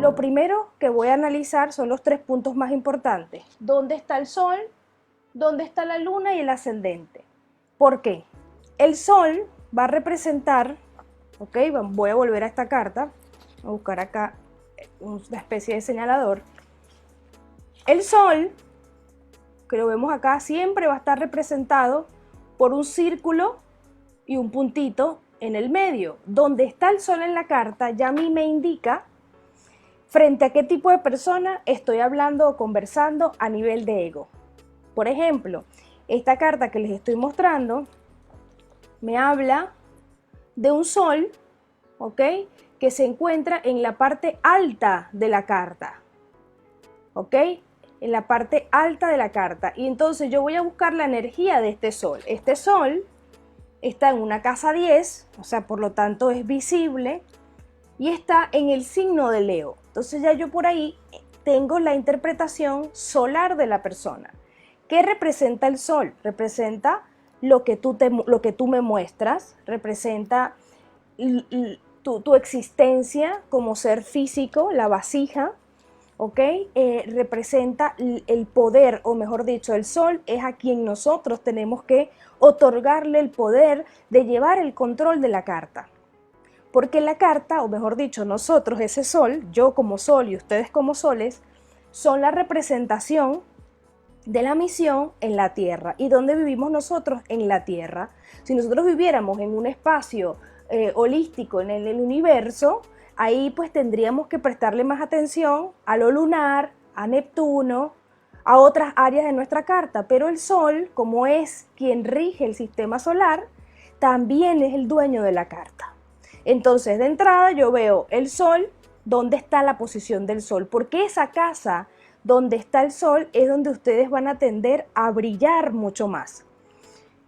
lo primero que voy a analizar son los 3 puntos más importantes. ¿Dónde está el Sol? ¿Dónde está la Luna y el ascendente? ¿Por qué? El Sol va a representar, ok, voy a volver a esta carta, voy a buscar acá una especie de señalador. El Sol, que lo vemos acá, siempre va a estar representado por un círculo y un puntito en el medio. Donde está el Sol en la carta ya a mí me indica frente a qué tipo de persona estoy hablando o conversando a nivel de ego. Por ejemplo, esta carta que les estoy mostrando me habla de un Sol, ¿ok?, que se encuentra en la parte alta de la carta, ¿ok?, en la parte alta de la carta. Y entonces yo voy a buscar la energía de este Sol. Este Sol está en una casa 10, o sea, por lo tanto es visible, y está en el signo de Leo. Entonces ya yo por ahí tengo la interpretación solar de la persona. ¿Qué representa el Sol? Representa lo que tú me muestras, representa tu existencia como ser físico, la vasija, ¿ok? Representa el poder, o mejor dicho, el Sol es a quien nosotros tenemos que otorgarle el poder de llevar el control de la carta. Porque la carta, o mejor dicho, nosotros, ese Sol, yo como Sol y ustedes como soles, son la representación de la misión en la Tierra. ¿Y dónde vivimos nosotros? En la Tierra. Si nosotros viviéramos en un espacio holístico en el universo, ahí pues tendríamos que prestarle más atención a lo lunar, a Neptuno, a otras áreas de nuestra carta. Pero el Sol, como es quien rige el sistema solar, también es el dueño de la carta. Entonces, de entrada yo veo el Sol, dónde está la posición del Sol, porque esa casa donde está el Sol es donde ustedes van a tender a brillar mucho más.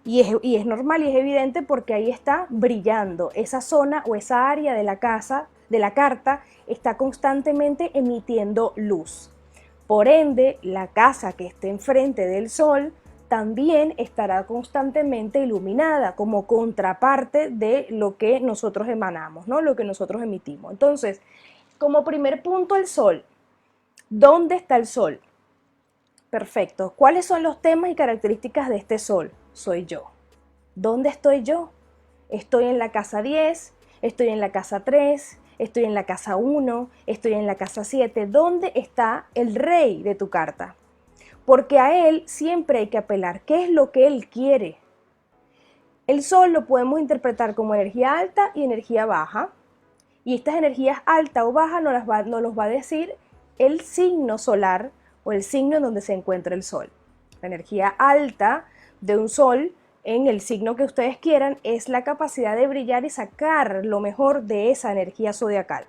Y es normal y es evidente porque ahí está brillando. Esa zona o esa área de la casa, de la carta, está constantemente emitiendo luz. Por ende, la casa que esté enfrente del Sol también estará constantemente iluminada como contraparte de lo que nosotros emanamos, ¿no? Lo que nosotros emitimos. Entonces, como primer punto, el Sol. ¿Dónde está el Sol? Perfecto. ¿Cuáles son los temas y características de este Sol? Soy yo. ¿Dónde estoy yo? Estoy en la casa 10, estoy en la casa 3, estoy en la casa 1, estoy en la casa 7. ¿Dónde está el rey de tu carta? Porque a él siempre hay que apelar. ¿Qué es lo que él quiere? El Sol lo podemos interpretar como energía alta y energía baja. Y estas energías alta o baja nos los va a decir el signo solar o el signo en donde se encuentra el Sol. La energía alta de un Sol en el signo que ustedes quieran es la capacidad de brillar y sacar lo mejor de esa energía zodiacal.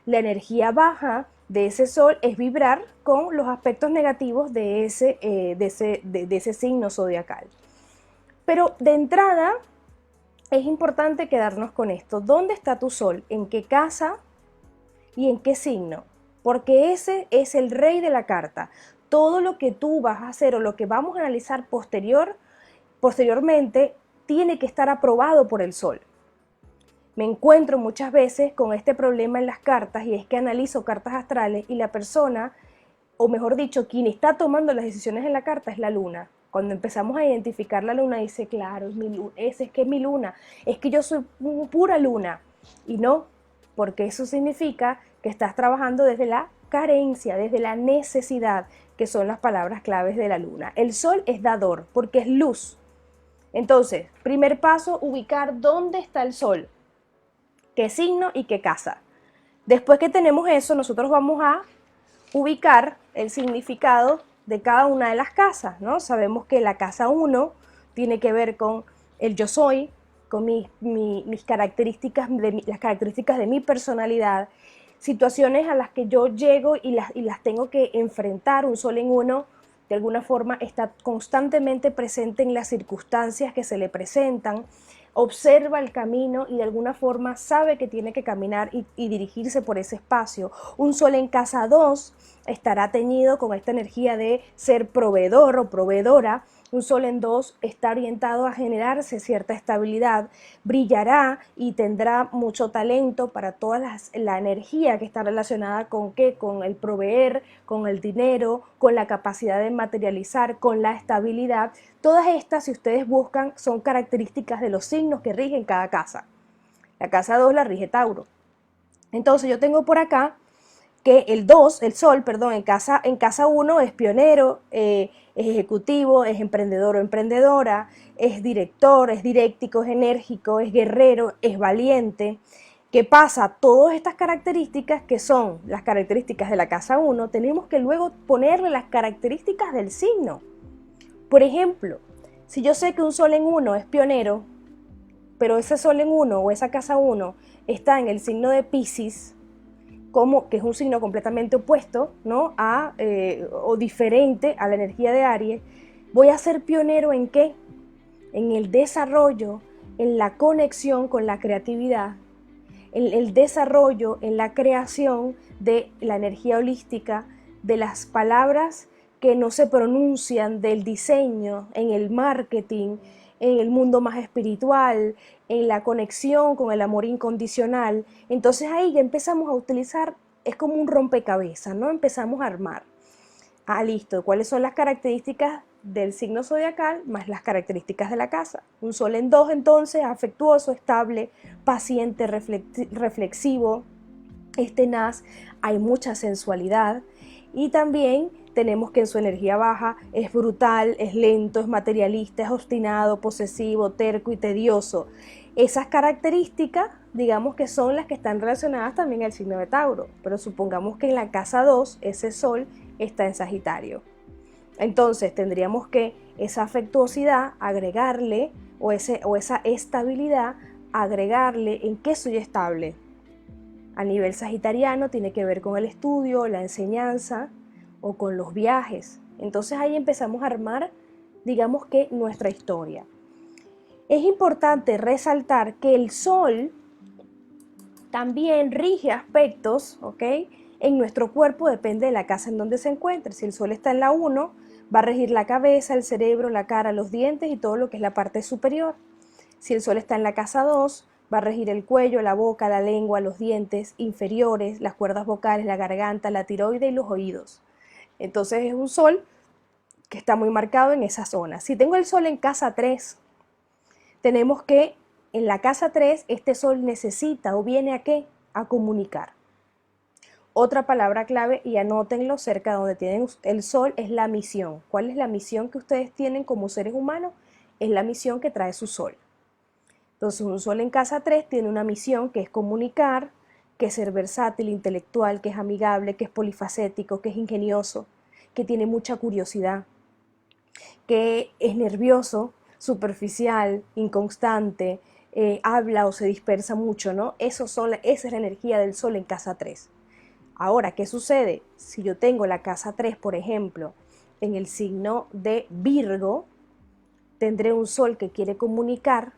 La energía baja de ese Sol es vibrar con los aspectos negativos de ese signo zodiacal. Pero de entrada es importante quedarnos con esto. ¿Dónde está tu Sol? ¿En qué casa? ¿Y en qué signo? Porque ese es el rey de la carta. Todo lo que tú vas a hacer o lo que vamos a analizar posteriormente tiene que estar aprobado por el Sol. Me encuentro muchas veces con este problema en las cartas y es que analizo cartas astrales y la persona, o mejor dicho, quien está tomando las decisiones en la carta es la luna. Cuando empezamos a identificar la luna dice, claro, es mi luna, es que es mi luna, es que yo soy pura luna. Y no, porque eso significa que estás trabajando desde la carencia, desde la necesidad, que son las palabras claves de la luna. El Sol es dador, porque es luz. Entonces, primer paso, ubicar dónde está el Sol, qué signo y qué casa. Después que tenemos eso, nosotros vamos a ubicar el significado de cada una de las casas, ¿no? Sabemos que la casa 1 tiene que ver con el yo soy, con mis características, las características de mi personalidad, situaciones a las que yo llego y las tengo que enfrentar. Un Sol en 1 de alguna forma está constantemente presente en las circunstancias que se le presentan, observa el camino y de alguna forma sabe que tiene que caminar y dirigirse por ese espacio. Un Sol en casa 2 estará teñido con esta energía de ser proveedor o proveedora, Un sol en 2 está orientado a generarse cierta estabilidad, brillará y tendrá mucho talento para toda la energía que está relacionada con qué, con el proveer, con el dinero, con la capacidad de materializar, con la estabilidad. Todas estas, si ustedes buscan, son características de los signos que rigen cada casa. La casa 2 la rige Tauro. Entonces yo tengo por acá que el 2, el Sol, perdón, en casa 1 es pionero, es ejecutivo, es emprendedor o emprendedora, es director, es diréctico, es enérgico, es guerrero, es valiente. ¿Qué pasa? Todas estas características que son las características de la casa 1, tenemos que luego ponerle las características del signo. Por ejemplo, si yo sé que un Sol en 1 es pionero, pero ese Sol en 1 o esa casa 1 está en el signo de Piscis, como que es un signo completamente opuesto, ¿no? O diferente a la energía de Aries, voy a ser pionero en qué? En el desarrollo, en la conexión con la creatividad, en el desarrollo, en la creación de la energía holística, de las palabras que no se pronuncian, del diseño, en el marketing, en el mundo más espiritual, en la conexión con el amor incondicional. Entonces ahí ya empezamos a utilizar, es como un rompecabezas, ¿no? Empezamos a armar. Listo, ¿cuáles son las características del signo zodiacal más las características de la casa? Un Sol en 2 entonces, afectuoso, estable, paciente, reflexivo, es tenaz, hay mucha sensualidad y también tenemos que en su energía baja es brutal, es lento, es materialista, es obstinado, posesivo, terco y tedioso. Esas características, digamos que son las que están relacionadas también al signo de Tauro, pero supongamos que en la casa 2 ese Sol está en Sagitario. Entonces tendríamos que esa afectuosidad agregarle o esa estabilidad agregarle en qué soy estable. A nivel sagitariano tiene que ver con el estudio, la enseñanza o con los viajes. Entonces ahí empezamos a armar, digamos que nuestra historia. Es importante resaltar que el Sol también rige aspectos, ¿ok? En nuestro cuerpo depende de la casa en donde se encuentre. Si el Sol está en la 1, va a regir la cabeza, el cerebro, la cara, los dientes y todo lo que es la parte superior. Si el Sol está en la casa 2, va a regir el cuello, la boca, la lengua, los dientes inferiores, las cuerdas vocales, la garganta, la tiroide y los oídos. Entonces es un Sol que está muy marcado en esa zona. Si tengo el Sol en casa 3, tenemos que en la casa 3 este Sol necesita o viene a qué? A comunicar. Otra palabra clave, y anótenlo cerca de donde tienen el Sol, es la misión. ¿Cuál es la misión que ustedes tienen como seres humanos? Es la misión que trae su Sol. Entonces un Sol en casa 3 tiene una misión que es comunicar, que es ser versátil, intelectual, que es amigable, que es polifacético, que es ingenioso, que tiene mucha curiosidad, que es nervioso, superficial, inconstante, habla o se dispersa mucho, ¿no? Esa es la energía del Sol en casa 3. Ahora, ¿qué sucede? Si yo tengo la casa 3, por ejemplo, en el signo de Virgo, tendré un Sol que quiere comunicar,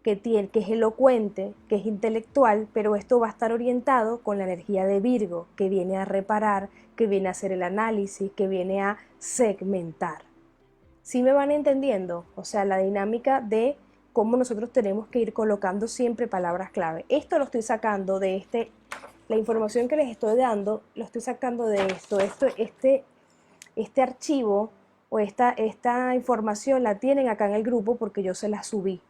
que es elocuente, que es intelectual, pero esto va a estar orientado con la energía de Virgo, que viene a reparar, que viene a hacer el análisis, que viene a segmentar. ¿Sí me van entendiendo? O sea, la dinámica de cómo nosotros tenemos que ir colocando siempre palabras clave. Esto lo estoy sacando de la información que les estoy dando, lo estoy sacando de este archivo o esta información la tienen acá en el grupo porque yo se la subí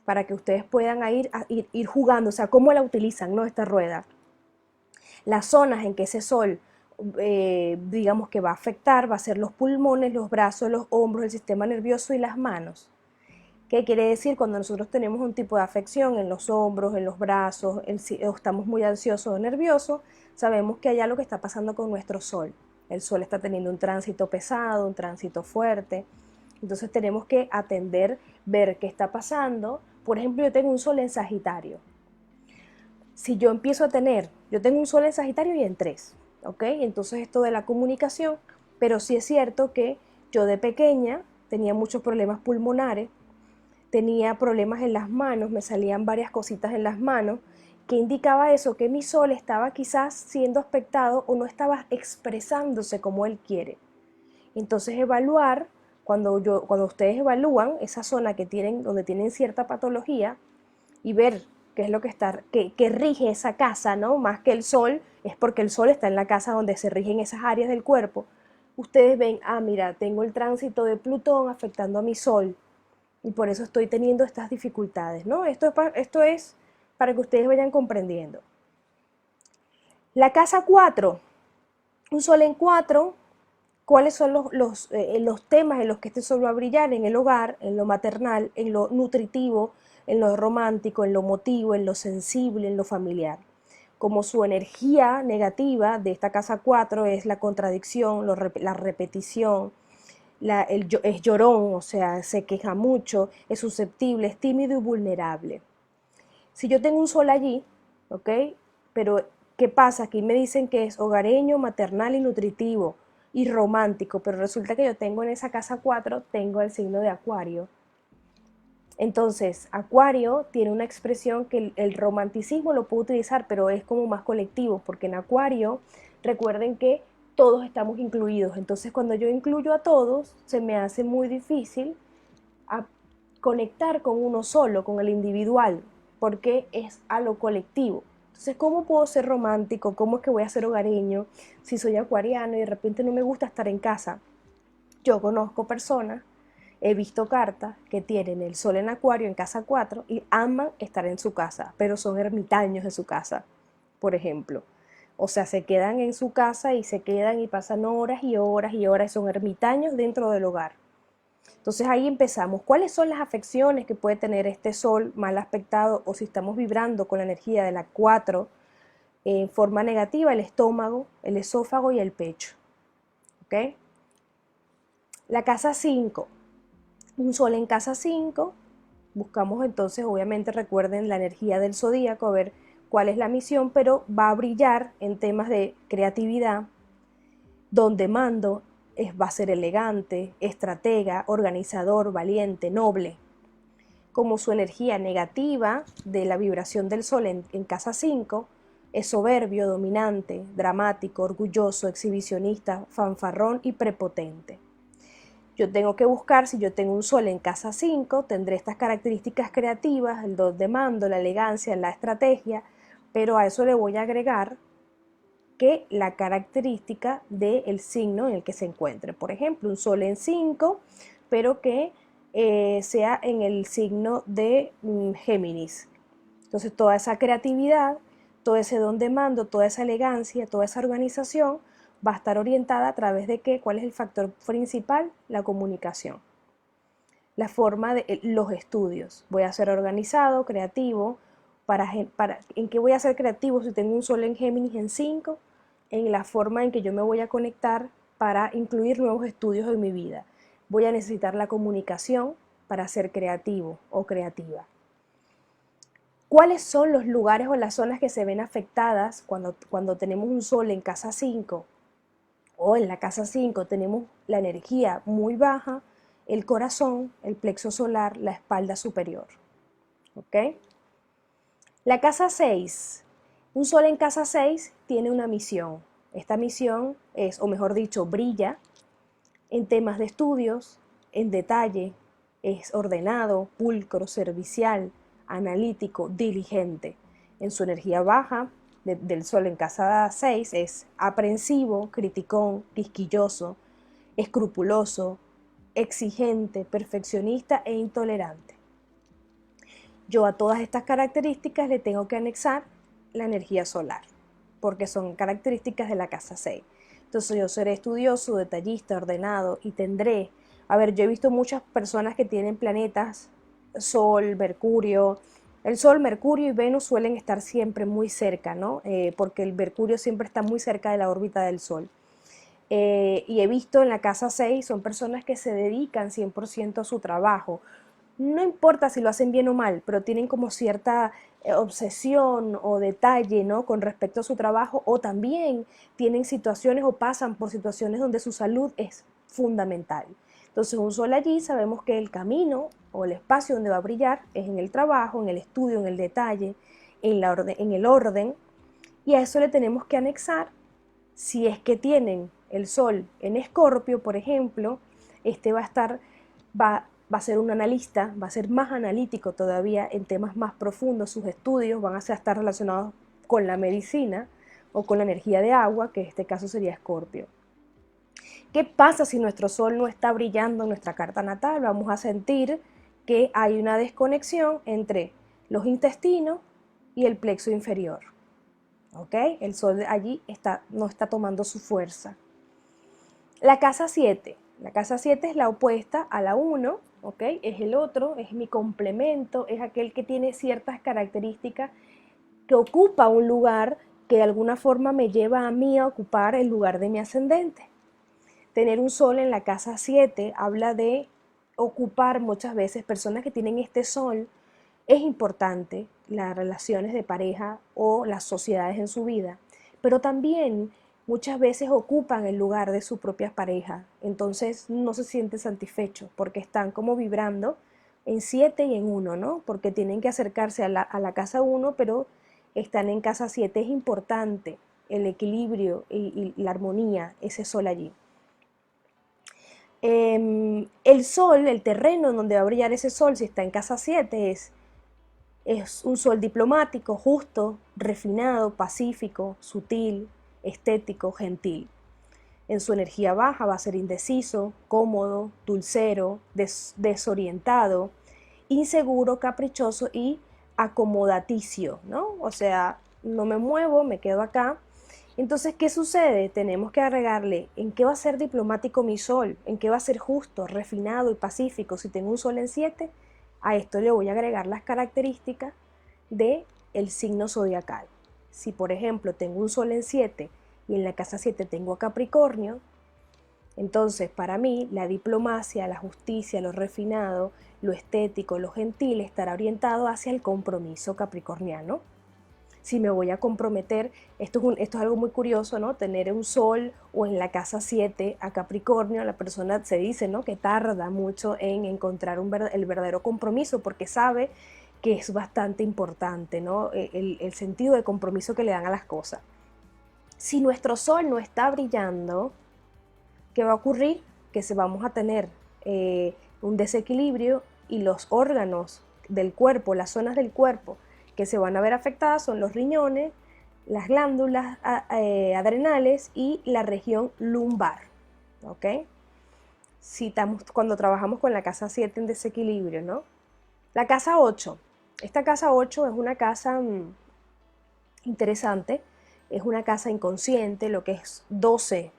para que ustedes puedan ir jugando, o sea, cómo la utilizan, ¿no? Esta rueda. Las zonas en que ese Sol digamos que va a afectar, va a ser los pulmones, los brazos, los hombros, el sistema nervioso y las manos. ¿Qué quiere decir? Cuando nosotros tenemos un tipo de afección en los hombros, en los brazos, o estamos muy ansiosos o nerviosos, sabemos que hay algo que está pasando con nuestro Sol. El Sol está teniendo un tránsito pesado, un tránsito fuerte. Entonces tenemos que atender, ver qué está pasando. Por ejemplo, yo tengo un Sol en Sagitario. Si yo empiezo a yo tengo un Sol en Sagitario y en 3. ¿Ok? Entonces esto de la comunicación, pero sí es cierto que yo de pequeña tenía muchos problemas pulmonares, tenía problemas en las manos, me salían varias cositas en las manos, que indicaba eso, que mi Sol estaba quizás siendo aspectado o no estaba expresándose como él quiere. Entonces evaluar cuando ustedes evalúan esa zona que tienen, donde tienen cierta patología y ver qué es lo que rige esa casa, ¿no? Más que el sol, es porque el sol está en la casa donde se rigen esas áreas del cuerpo. Ustedes ven, mira, tengo el tránsito de Plutón afectando a mi sol y por eso estoy teniendo estas dificultades, ¿no? Esto es para que ustedes vayan comprendiendo. La casa 4, un sol en 4, ¿cuáles son los temas en los que este sol va a brillar? En el hogar, en lo maternal, en lo nutritivo, en lo romántico, en lo emotivo, en lo sensible, en lo familiar. Como su energía negativa de esta casa 4 es la contradicción, la repetición, es llorón, o sea, se queja mucho, es susceptible, es tímido y vulnerable. Si yo tengo un sol allí, ¿ok? Pero, ¿qué pasa? Aquí me dicen que es hogareño, maternal y nutritivo y romántico, pero resulta que yo tengo en esa casa 4, tengo el signo de Acuario. Entonces, Acuario tiene una expresión que el romanticismo lo puedo utilizar, pero es como más colectivo, porque en Acuario, recuerden que todos estamos incluidos. Entonces, cuando yo incluyo a todos, se me hace muy difícil conectar con uno solo, con el individual, porque es a lo colectivo. Entonces, ¿cómo puedo ser romántico? ¿Cómo es que voy a ser hogareño si soy acuariano y de repente no me gusta estar en casa? Yo conozco personas, he visto cartas que tienen el sol en Acuario en casa 4 y aman estar en su casa, pero son ermitaños de su casa, por ejemplo. O sea, se quedan en su casa y se quedan y pasan horas y horas y horas, son ermitaños dentro del hogar. Entonces ahí empezamos. ¿Cuáles son las afecciones que puede tener este sol mal aspectado o si estamos vibrando con la energía de la 4 en forma negativa? El estómago, el esófago y el pecho. ¿Ok? La casa 5. Un sol en casa 5. Buscamos entonces, obviamente recuerden la energía del zodíaco, a ver cuál es la misión, pero va a brillar en temas de creatividad, donde mando va a ser elegante, estratega, organizador, valiente, noble. Como su energía negativa de la vibración del sol en casa 5 es soberbio, dominante, dramático, orgulloso, exhibicionista, fanfarrón y prepotente. Yo tengo que buscar, si yo tengo un sol en casa 5, tendré estas características creativas, el don de mando, la elegancia, la estrategia, pero a eso le voy a agregar que la característica del signo en el que se encuentre. Por ejemplo, un sol en 5, pero que sea en el signo de Géminis. Entonces, toda esa creatividad, todo ese don de mando, toda esa elegancia, toda esa organización va a estar orientada a través de qué, cuál es el factor principal, la comunicación. La forma de los estudios. Voy a ser organizado, creativo. ¿En qué voy a ser creativo si tengo un sol en Géminis en 5? En la forma en que yo me voy a conectar para incluir nuevos estudios en mi vida. Voy a necesitar la comunicación para ser creativo o creativa. ¿Cuáles son los lugares o las zonas que se ven afectadas cuando tenemos un sol en casa 5? O en la casa 5 tenemos la energía muy baja, el corazón, el plexo solar, la espalda superior. ¿Ok? La casa 6. Un sol en casa 6 tiene una misión. Esta misión es, o mejor dicho, brilla en temas de estudios, en detalle, es ordenado, pulcro, servicial, analítico, diligente. En su energía baja, del sol en casa 6, es aprensivo, criticón, quisquilloso, escrupuloso, exigente, perfeccionista e intolerante. Yo a todas estas características le tengo que anexar la energía solar, porque son características de la casa 6. Entonces yo seré estudioso, detallista, ordenado y tendré, yo he visto muchas personas que tienen planetas, Sol, Mercurio. El Sol, Mercurio y Venus suelen estar siempre muy cerca, ¿no? Porque el Mercurio siempre está muy cerca de la órbita del Sol. Y he visto en la casa 6, son personas que se dedican 100% a su trabajo. No importa si lo hacen bien o mal, pero tienen como cierta obsesión o detalle, ¿no? Con respecto a su trabajo, o también tienen situaciones o pasan por situaciones donde su salud es fundamental. Entonces, un sol allí sabemos que el camino o el espacio donde va a brillar es en el trabajo, en el estudio, en el detalle, en el orden, y a eso le tenemos que anexar, si es que tienen el sol en Escorpio, por ejemplo, Este va a ser un analista, va a ser más analítico todavía en temas más profundos. Sus estudios van a estar relacionados con la medicina o con la energía de agua, que en este caso sería Escorpio. ¿Qué pasa si nuestro sol no está brillando en nuestra carta natal? Vamos a sentir que hay una desconexión entre los intestinos y el plexo inferior. ¿Ok? El sol allí no está tomando su fuerza. La casa 7. La casa 7 es la opuesta a la 1, ¿ok? Es el otro, es mi complemento, es aquel que tiene ciertas características, que ocupa un lugar que de alguna forma me lleva a mí a ocupar el lugar de mi ascendente. Tener un sol en la casa 7 habla de ocupar muchas veces personas que tienen este sol. Es importante las relaciones de pareja o las sociedades en su vida, pero también muchas veces ocupan el lugar de sus propias parejas. Entonces no se sienten satisfechos porque están como vibrando en 7 y en 1, ¿no? Porque tienen que acercarse a la casa 1, pero están en casa 7. Es importante el equilibrio y la armonía, ese sol allí. El sol, el terreno en donde va a brillar ese sol, si está en casa 7, es un sol diplomático, justo, refinado, pacífico, sutil, estético, gentil. En su energía baja va a ser indeciso, cómodo, dulcero, desorientado, inseguro, caprichoso y acomodaticio, ¿no? O sea, no me muevo, me quedo acá. Entonces, ¿qué sucede? Tenemos que agregarle en qué va a ser diplomático mi sol, en qué va a ser justo, refinado y pacífico. Si tengo un sol en 7, a esto le voy a agregar las características del signo zodiacal. Si, por ejemplo, tengo un sol en 7 y en la casa 7 tengo a Capricornio, entonces para mí la diplomacia, la justicia, lo refinado, lo estético, lo gentil estará orientado hacia el compromiso capricorniano. Si me voy a comprometer, esto es algo muy curioso, ¿no? Tener un sol o en la casa 7 a Capricornio, la persona se dice, ¿no? Que tarda mucho en encontrar el verdadero compromiso porque sabe que es bastante importante, ¿no? El sentido de compromiso que le dan a las cosas. Si nuestro sol no está brillando, ¿qué va a ocurrir? Que vamos a tener un desequilibrio y los órganos del cuerpo, las zonas del cuerpo que se van a ver afectadas son los riñones, las glándulas adrenales y la región lumbar. ¿Ok? Cuando trabajamos con la casa 7 en desequilibrio, ¿no? La casa 8. Esta casa 8 es una casa interesante, es una casa inconsciente, lo que es 12,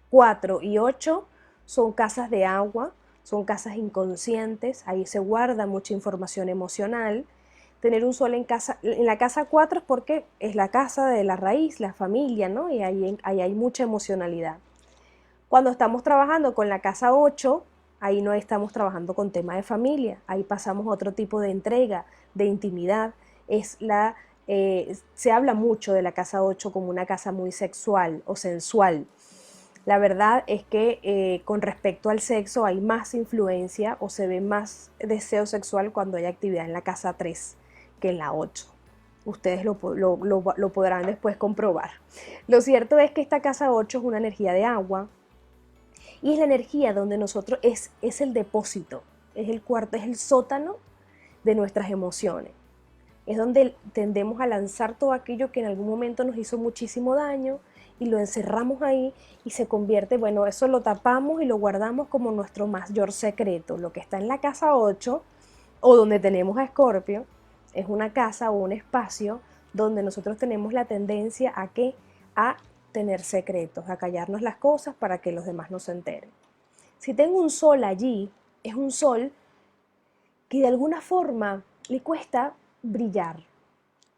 4 y 8 son casas de agua, son casas inconscientes, ahí se guarda mucha información emocional. Tener un sol en la casa 4 es porque es la casa de la raíz, la familia, ¿no? Y ahí hay mucha emocionalidad. Cuando estamos trabajando con la casa 8, ahí no estamos trabajando con tema de familia, ahí pasamos a otro tipo de entrega, de intimidad. Se habla mucho de la casa 8 como una casa muy sexual o sensual. La verdad es que con respecto al sexo hay más influencia o se ve más deseo sexual cuando hay actividad en la casa 3 que en la 8. Ustedes lo podrán después comprobar. Lo cierto es que esta casa 8 es una energía de agua y es la energía donde nosotros es el depósito, es el cuarto, es el sótano de nuestras emociones. Es donde tendemos a lanzar todo aquello que en algún momento nos hizo muchísimo daño y lo encerramos ahí y se convierte, bueno, eso lo tapamos y lo guardamos como nuestro mayor secreto. Lo que está en la casa 8 o donde tenemos a Escorpio es una casa o un espacio donde nosotros tenemos la tendencia a tener secretos, a callarnos las cosas para que los demás no se enteren. Si tengo un sol allí, es un sol que de alguna forma le cuesta brillar.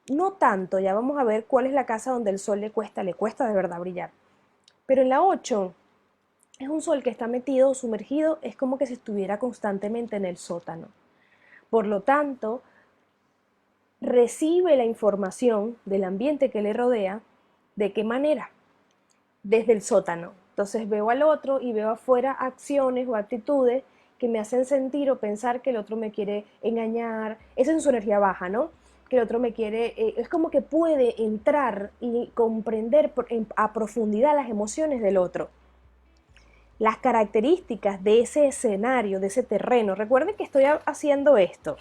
No tanto, ya vamos a ver cuál es la casa donde el sol le cuesta de verdad brillar. Pero en la 8 es un sol que está metido, sumergido, es como que si estuviera constantemente en el sótano. Por lo tanto, recibe la información del ambiente que le rodea. ¿De qué manera? Desde el sótano. Entonces veo al otro y veo afuera acciones o actitudes que me hacen sentir o pensar que el otro me quiere engañar. Esa es su energía baja, ¿no? Que el otro me quiere, es como que puede entrar y comprender a profundidad las emociones del otro. las características de ese escenario, de ese terreno. Recuerden que estoy haciendo esto.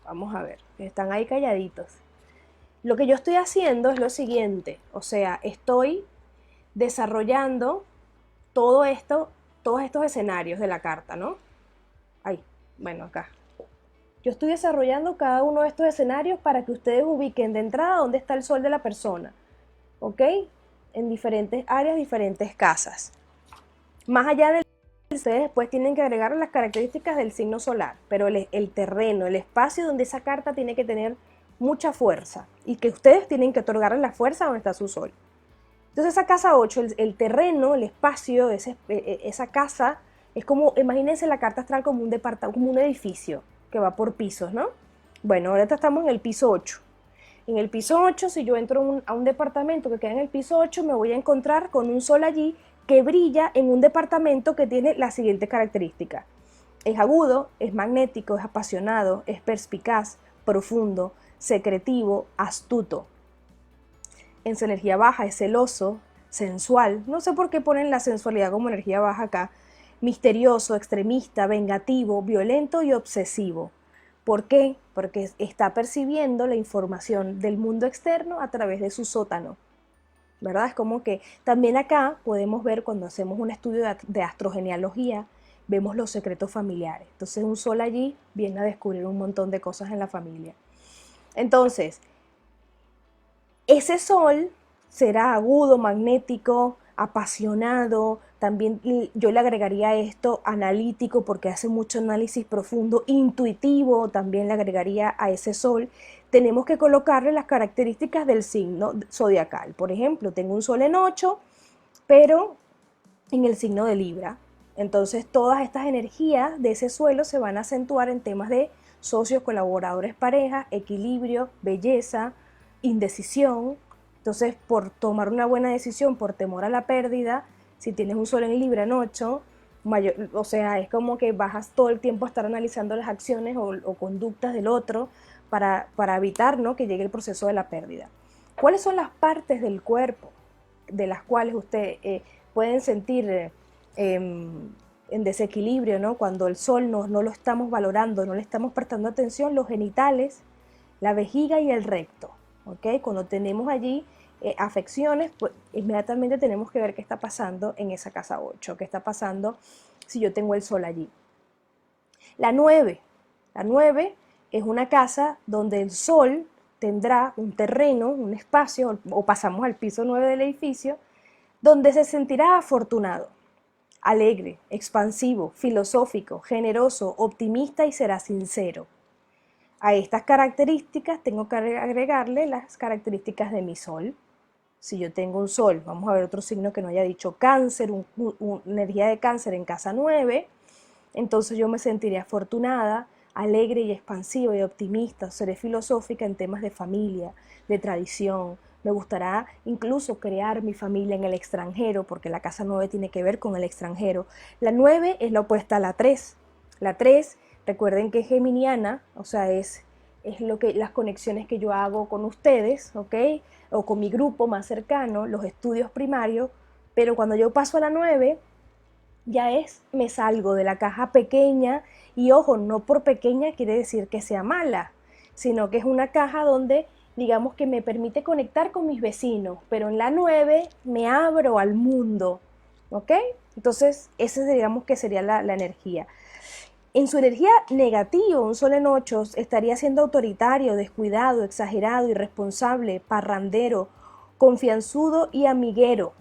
Vamos a ver, están ahí calladitos. Lo que yo estoy haciendo es lo siguiente, o sea, estoy desarrollando todo esto, todos estos escenarios de la carta, ¿no? Ahí, bueno, acá. Yo estoy desarrollando cada uno de estos escenarios para que ustedes ubiquen de entrada dónde está el sol de la persona, ¿ok? En diferentes áreas, diferentes casas. Más allá del, ustedes después tienen que agregar las características del signo solar, pero el terreno, el espacio donde esa carta tiene que tener mucha fuerza y que ustedes tienen que otorgarle la fuerza donde está su sol. Entonces esa casa 8, el terreno, el espacio, esa casa, es como, imagínense la carta astral como un departamento, como un edificio que va por pisos, ¿no? Bueno, ahorita estamos en el piso 8. En el piso 8, si yo entro a un departamento que queda en el piso 8, me voy a encontrar con un sol allí que brilla en un departamento que tiene la siguiente característica. Es agudo, es magnético, es apasionado, es perspicaz, profundo, secretivo, astuto. En su energía baja es celoso, sensual, no sé por qué ponen la sensualidad como energía baja acá, misterioso, extremista, vengativo, violento y obsesivo. ¿Por qué? Porque está percibiendo la información del mundo externo a través de su sótano, ¿verdad? Es como que también acá podemos ver cuando hacemos un estudio de astrogenealogía, vemos los secretos familiares. Entonces un sol allí viene a descubrir un montón de cosas en la familia. Entonces, ese sol será agudo, magnético, apasionado, también yo le agregaría esto analítico porque hace mucho análisis profundo, intuitivo también le agregaría a ese sol. Tenemos que colocarle las características del signo zodiacal. Por ejemplo, tengo un sol en 8, pero en el signo de Libra. Entonces todas estas energías de ese suelo se van a acentuar en temas de socios, colaboradores, pareja, equilibrio, belleza, indecisión. Entonces, por tomar una buena decisión, por temor a la pérdida, si tienes un sol en Libra en 8, o sea, es como que vas todo el tiempo a estar analizando las acciones o conductas del otro para evitar, ¿no?, que llegue el proceso de la pérdida. ¿Cuáles son las partes del cuerpo de las cuales ustedes pueden sentir en desequilibrio, ¿no? Cuando el sol no lo estamos valorando, no le estamos prestando atención? Los genitales, la vejiga y el recto, ¿ok? Cuando tenemos allí afecciones, pues inmediatamente tenemos que ver qué está pasando en esa casa 8, qué está pasando si yo tengo el sol allí. La 9 es una casa donde el sol tendrá un terreno, un espacio, o pasamos al piso 9 del edificio, donde se sentirá afortunado, alegre, expansivo, filosófico, generoso, optimista y será sincero. A estas características tengo que agregarle las características de mi sol. Si yo tengo un sol, vamos a ver otro signo que no haya dicho, cáncer, una energía de cáncer en casa 9, entonces yo me sentiré afortunada, alegre y expansiva y optimista, seré filosófica en temas de familia, de tradición. Me gustará incluso crear mi familia en el extranjero, porque la casa 9 tiene que ver con el extranjero. La 9 es la opuesta a la 3. La 3, recuerden que es geminiana, o sea, es las conexiones que yo hago con ustedes, ¿ok? O con mi grupo más cercano, los estudios primarios, pero cuando yo paso a la 9, me salgo de la caja pequeña, y ojo, no por pequeña quiere decir que sea mala, sino que es una caja donde, digamos, que me permite conectar con mis vecinos, pero en la 9 me abro al mundo, ¿ok? Entonces, esa digamos que sería la energía. En su energía negativa, un sol en 8 estaría siendo autoritario, descuidado, exagerado, irresponsable, parrandero, confianzudo y amiguero.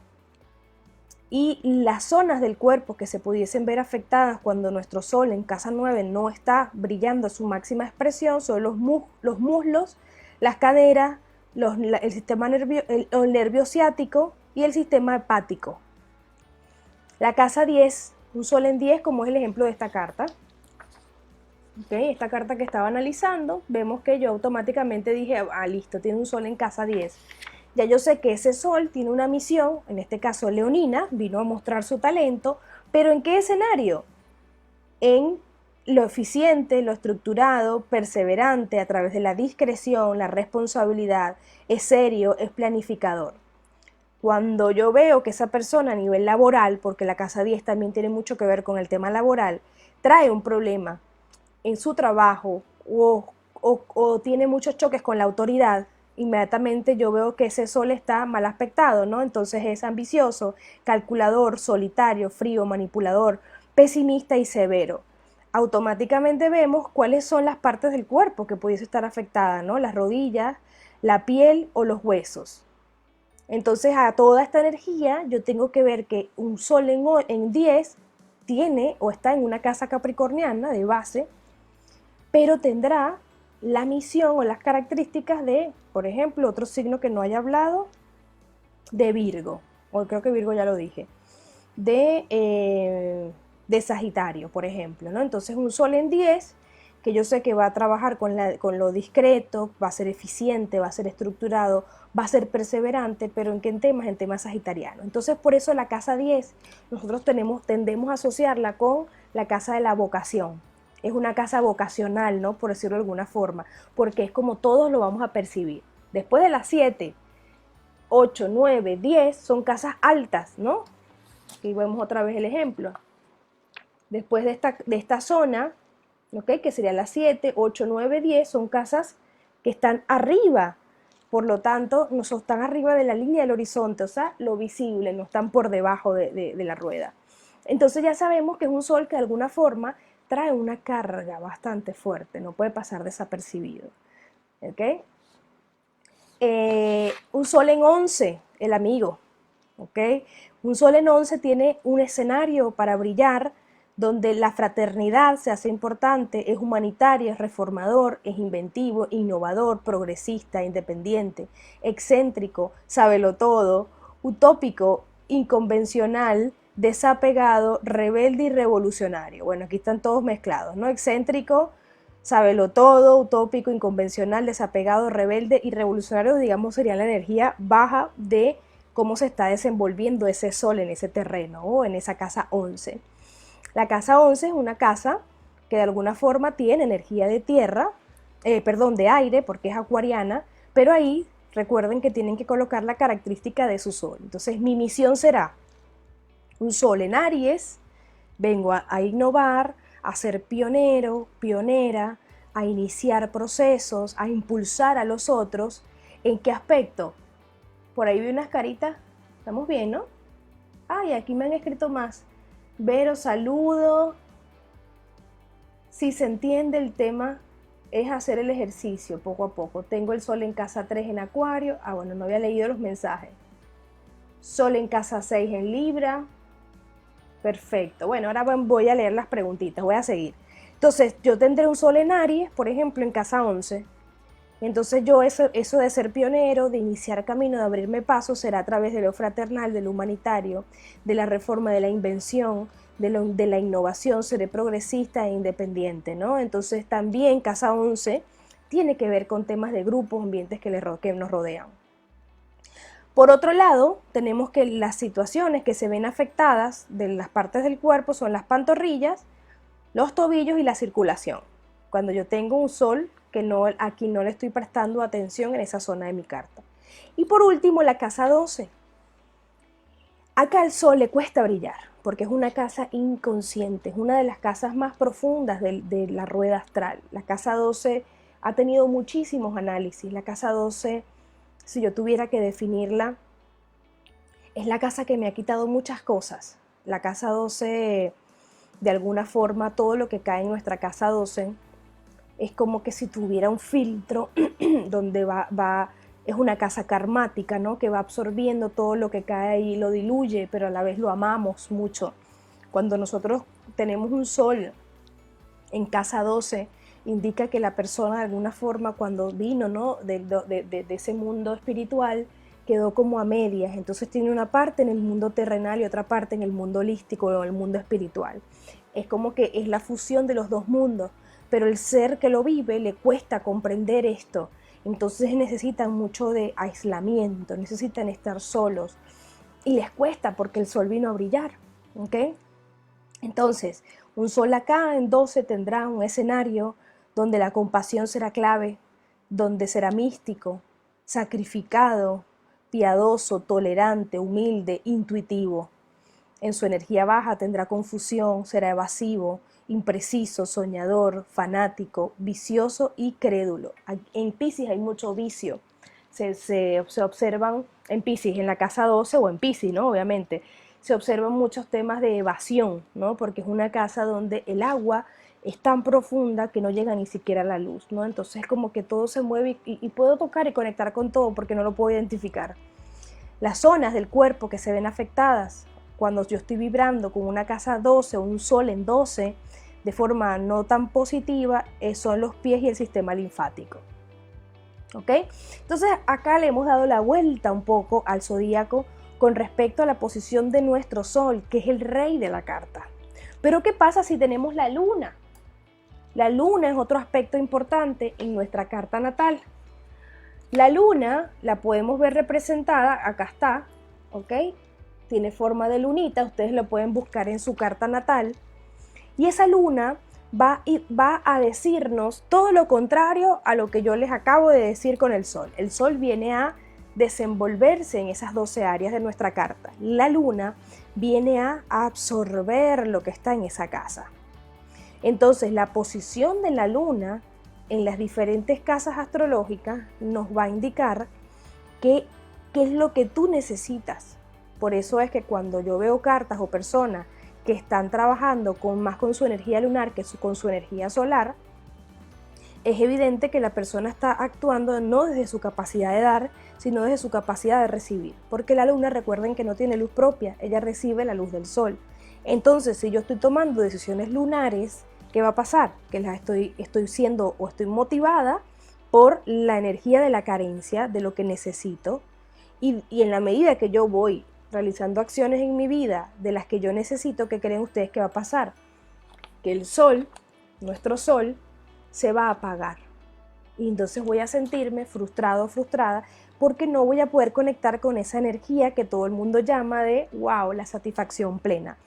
Y las zonas del cuerpo que se pudiesen ver afectadas cuando nuestro sol en casa 9 no está brillando a su máxima expresión son los muslos, las caderas, el sistema el nervio ciático y el sistema hepático. La casa 10, un sol en 10, como es el ejemplo de esta carta. Okay, esta carta que estaba analizando, vemos que yo automáticamente dije, listo, tiene un sol en casa 10. Ya yo sé que ese sol tiene una misión, en este caso leonina, vino a mostrar su talento, pero ¿en qué escenario? En lo eficiente, lo estructurado, perseverante, a través de la discreción, la responsabilidad, es serio, es planificador. Cuando yo veo que esa persona a nivel laboral, porque la casa 10 también tiene mucho que ver con el tema laboral, trae un problema en su trabajo o tiene muchos choques con la autoridad, inmediatamente yo veo que ese sol está mal aspectado, ¿no? Entonces es ambicioso, calculador, solitario, frío, manipulador, pesimista y severo. Automáticamente vemos cuáles son las partes del cuerpo que pudiese estar afectadas, ¿no? Las rodillas, la piel o los huesos. Entonces a toda esta energía yo tengo que ver que un sol en 10 tiene o está en una casa capricorniana de base, pero tendrá la misión o las características de, por ejemplo, otro signo que no haya hablado, de Virgo, o creo que Virgo ya lo dije, de Sagitario, por ejemplo, ¿no? Entonces un sol en 10, que yo sé que va a trabajar con lo discreto, va a ser eficiente, va a ser estructurado, va a ser perseverante, pero ¿en qué temas? En temas sagitarianos. Entonces por eso la casa 10, nosotros tendemos a asociarla con la casa de la vocación. Es una casa vocacional, ¿no? Por decirlo de alguna forma, porque es como todos lo vamos a percibir. Después de las 7, 8, 9, 10 son casas altas, ¿no? Aquí vemos otra vez el ejemplo. Después de esta zona, ¿okay? Que sería las 7, 8, 9, 10, son casas que están arriba. Por lo tanto, no están arriba de la línea del horizonte, o sea, lo visible, no están por debajo de la rueda. Entonces ya sabemos que es un sol que de alguna forma trae una carga bastante fuerte, no puede pasar desapercibido. ¿Okay? Un sol en 11, el amigo. ¿Okay? Un sol en 11 tiene un escenario para brillar donde la fraternidad se hace importante, es humanitario, es reformador, es inventivo, innovador, progresista, independiente, excéntrico, sábelo todo, utópico, inconvencional, desapegado, rebelde y revolucionario. Bueno, aquí están todos mezclados, ¿no? Excéntrico, sábelo todo, utópico, inconvencional, desapegado, rebelde y revolucionario, digamos, sería la energía baja de cómo se está desenvolviendo ese sol en ese terreno o en esa casa 11. La casa 11 es una casa que de alguna forma tiene energía de tierra, de aire, porque es acuariana, pero ahí recuerden que tienen que colocar la característica de su sol. Entonces mi misión será un sol en Aries, vengo a innovar, a ser pionero, pionera, a iniciar procesos, a impulsar a los otros. ¿En qué aspecto? Por ahí vi unas caritas, estamos bien, ¿no? Ay, aquí me han escrito más. Vero, saludo. Si se entiende el tema, es hacer el ejercicio poco a poco. Tengo el sol en casa 3 en Acuario. Ah, bueno, no había leído los mensajes. Sol en casa 6 en Libra. Perfecto. Bueno, ahora voy a leer las preguntitas. Voy a seguir. Entonces, yo tendré un sol en Aries, por ejemplo, en casa 11. Entonces yo eso de ser pionero, de iniciar camino, de abrirme paso, será a través de lo fraternal, de lo humanitario, de la reforma, de la invención, de la innovación, seré progresista e independiente, ¿no? Entonces también Casa 11 tiene que ver con temas de grupos, ambientes que nos rodean. Por otro lado, tenemos que las situaciones que se ven afectadas de las partes del cuerpo son las pantorrillas, los tobillos y la circulación. Cuando yo tengo un sol que aquí no le estoy prestando atención en esa zona de mi carta. Y por último, la casa 12. Acá al sol le cuesta brillar, porque es una casa inconsciente, es una de las casas más profundas de la rueda astral. La casa 12 ha tenido muchísimos análisis. La casa 12, si yo tuviera que definirla, es la casa que me ha quitado muchas cosas. La casa 12, de alguna forma, todo lo que cae en nuestra casa 12 es como que si tuviera un filtro donde es una casa karmática, ¿no? Que va absorbiendo todo lo que cae ahí, lo diluye, pero a la vez lo amamos mucho. Cuando nosotros tenemos un sol en casa 12, indica que la persona de alguna forma cuando vino, ¿no? de ese mundo espiritual, quedó como a medias. Entonces tiene una parte en el mundo terrenal y otra parte en el mundo holístico o el mundo espiritual. Es como que es la fusión de los dos mundos, pero el ser que lo vive le cuesta comprender esto. Entonces necesitan mucho de aislamiento, necesitan estar solos y les cuesta porque el sol vino a brillar, ¿ok? Entonces, un sol acá en 12 tendrá un escenario donde la compasión será clave, donde será místico, sacrificado, piadoso, tolerante, humilde, intuitivo. En su energía baja tendrá confusión, será evasivo, impreciso, soñador, fanático, vicioso y crédulo. En Piscis hay mucho vicio. Se observan en Piscis, en la casa 12 o en Piscis, ¿no? Obviamente, se observan muchos temas de evasión, ¿no? Porque es una casa donde el agua es tan profunda que no llega ni siquiera a la luz, ¿no? Entonces como que todo se mueve y puedo tocar y conectar con todo porque no lo puedo identificar. Las zonas del cuerpo que se ven afectadas cuando yo estoy vibrando con una casa 12 o un sol en 12 de forma no tan positiva son los pies y el sistema linfático. ¿Ok? Entonces acá le hemos dado la vuelta un poco al zodíaco con respecto a la posición de nuestro sol, que es el rey de la carta. Pero ¿qué pasa si tenemos la luna? La luna es otro aspecto importante en nuestra carta natal. La luna la podemos ver representada, acá está, ¿ok? Tiene forma de lunita, ustedes lo pueden buscar en su carta natal. Y esa luna va a decirnos todo lo contrario a lo que yo les acabo de decir con el sol. El sol viene a desenvolverse en esas 12 áreas de nuestra carta. La luna viene a absorber lo que está en esa casa. Entonces, la posición de la luna en las diferentes casas astrológicas nos va a indicar qué es lo que tú necesitas. Por eso es que cuando yo veo cartas o personas que están trabajando más con su energía lunar que con su energía solar, es evidente que la persona está actuando no desde su capacidad de dar, sino desde su capacidad de recibir. Porque la luna, recuerden que no tiene luz propia, ella recibe la luz del sol. Entonces, si yo estoy tomando decisiones lunares, ¿qué va a pasar? Que las estoy siendo o estoy motivada por la energía de la carencia, de lo que necesito. Y en la medida que yo voy realizando acciones en mi vida de las que yo necesito, ¿qué creen ustedes que va a pasar? Que el sol, nuestro sol, se va a apagar. Y entonces voy a sentirme frustrado o frustrada porque no voy a poder conectar con esa energía que todo el mundo llama de wow, la satisfacción plena.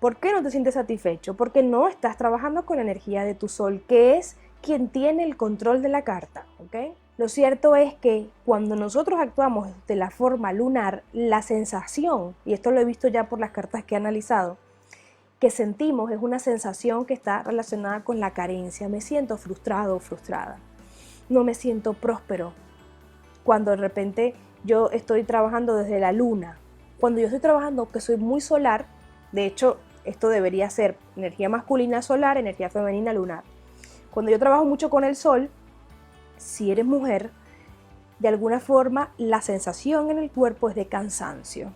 ¿Por qué no te sientes satisfecho? Porque no estás trabajando con la energía de tu sol, que es quien tiene el control de la carta, ¿ok? Lo cierto es que cuando nosotros actuamos de la forma lunar, la sensación, y esto lo he visto ya por las cartas que he analizado, que sentimos es una sensación que está relacionada con la carencia. Me siento frustrado o frustrada. No me siento próspero. Cuando de repente yo estoy trabajando desde la luna. Cuando yo estoy trabajando que soy muy solar, de hecho, esto debería ser energía masculina solar, energía femenina lunar. Cuando yo trabajo mucho con el sol, si eres mujer, de alguna forma la sensación en el cuerpo es de cansancio.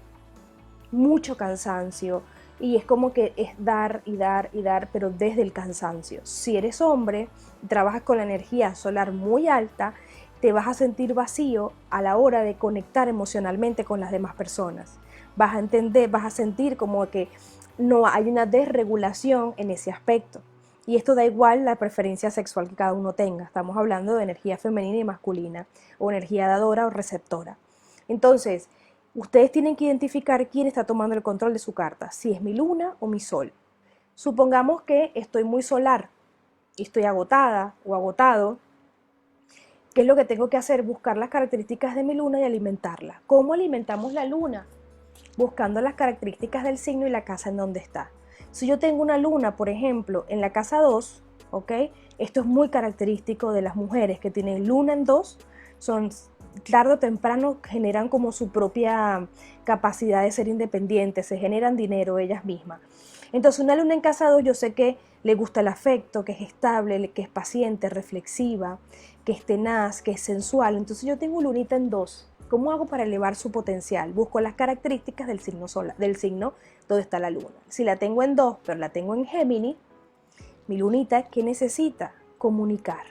Mucho cansancio. Y es como que es dar y dar y dar, pero desde el cansancio. Si eres hombre y trabajas con la energía solar muy alta, te vas a sentir vacío a la hora de conectar emocionalmente con las demás personas. Vas a entender, vas a sentir como que no hay una desregulación en ese aspecto. Y esto da igual la preferencia sexual que cada uno tenga. Estamos hablando de energía femenina y masculina, o energía dadora o receptora. Entonces, ustedes tienen que identificar quién está tomando el control de su carta, si es mi luna o mi sol. Supongamos que estoy muy solar y estoy agotada o agotado. ¿Qué es lo que tengo que hacer? Buscar las características de mi luna y alimentarla. ¿Cómo alimentamos la luna? Buscando las características del signo y la casa en donde está. Si yo tengo una luna, por ejemplo, en la casa 2, ¿ok? Esto es muy característico de las mujeres que tienen luna en 2, son tarde o temprano generan como su propia capacidad de ser independientes, se generan dinero ellas mismas. Entonces una luna en casa 2 yo sé que le gusta el afecto, que es estable, que es paciente, reflexiva, que es tenaz, que es sensual. Entonces yo tengo lunita en 2. ¿Cómo hago para elevar su potencial? Busco las características del signo solar, del signo donde está la luna. Si la tengo en 2, pero la tengo en Géminis, mi lunita, ¿qué necesita? Comunicar.